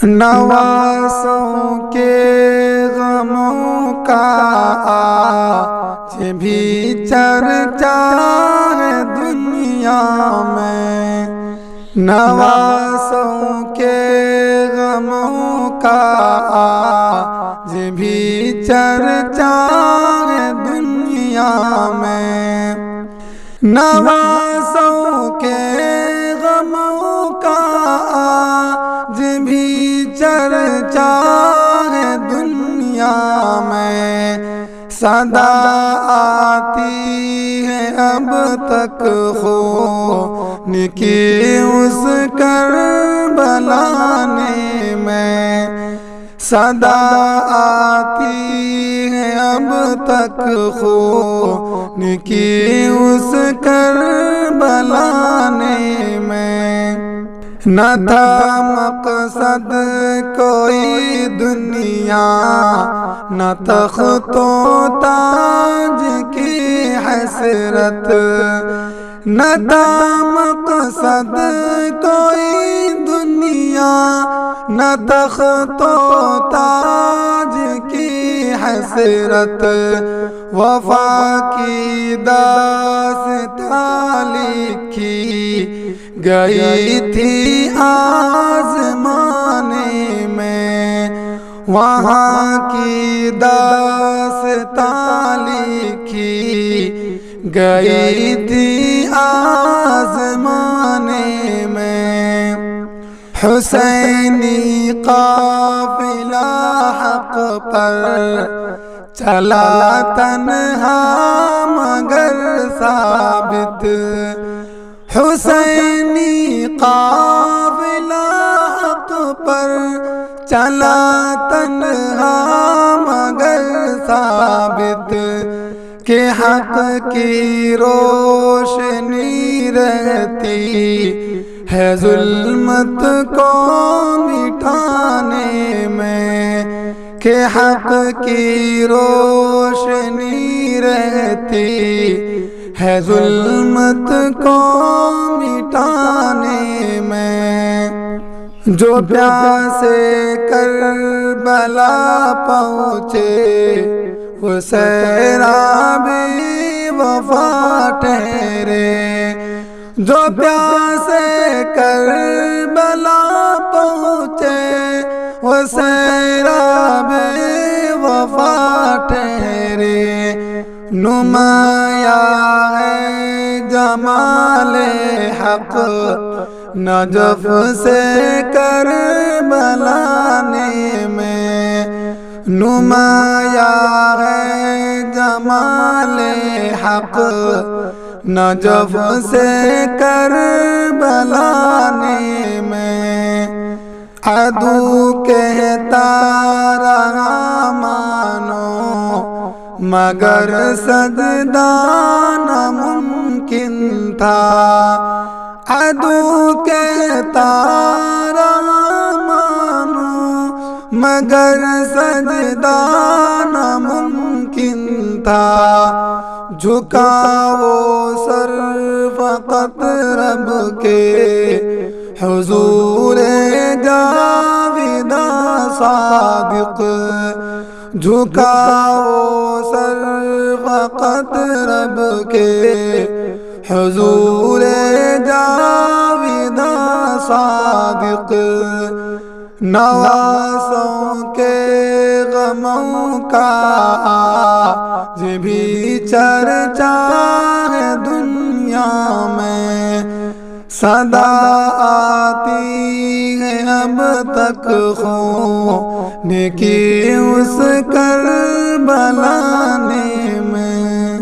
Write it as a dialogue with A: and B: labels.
A: نواسوں کے غموں کا آج بھی چرچا ہے دنیا میں، نواسوں کے غموں کا آج بھی چرچا ہے دنیا میں، نواسوں کے غموں کا آج بھی چرچا ہے دنیا میں، صدا آتی ہے اب تک خون کی اس کربلا میں، صدا آتی ہے اب تک خون کی اس کربلا میں، نہ تھا مقصد کوئی دنیا، نہ تخت و تاج کی حسرت، نہ تھا مقصد کوئی دنیا، نہ تخت و تاج کی حسرت، وفا کی داستان لکھی گئی تھی آزمانے میں، وہاں کی داستان لکھی گئی تھی آزمانے میں، حسینی قافلہ حق پر چلا تنہا مگر ثابت، حسینی قافلہ حق پر چلا تنہا مگر ثابت، کہ حق کی روشنی رہتی ہے ظلمت کو مٹانے میں، کہ حق کی روشنی رہتی ہے ظلمت کو مٹانے میں، جو پیاسے کربلا پہنچے وہ سیرابِ وفا ٹھہرے، جو پیاسے کربلا پہنچے وہ سیرابِ وفا ٹھہرے، نمایاں ہے جمال حق نجف سے کربلا میں، نمایاں ہے جمال حق نجف سے کربلا میں، عدو کہتا رہا مانو مگر سجدہ ناممکن تھا، عدو کہتا رہا مانو مگر سجدہ ناممکن تھا، جھکا وہ سر فقط رب کے حضور جاویدہ صادق، جھکا وہ سر فقط رب کے حضور جاویدہ صادق، نواسوں کے غموں کا آج بھی چرچا ہے دنیا میں، صدا آتی ہے اب تک خون کی اس کربلا میں۔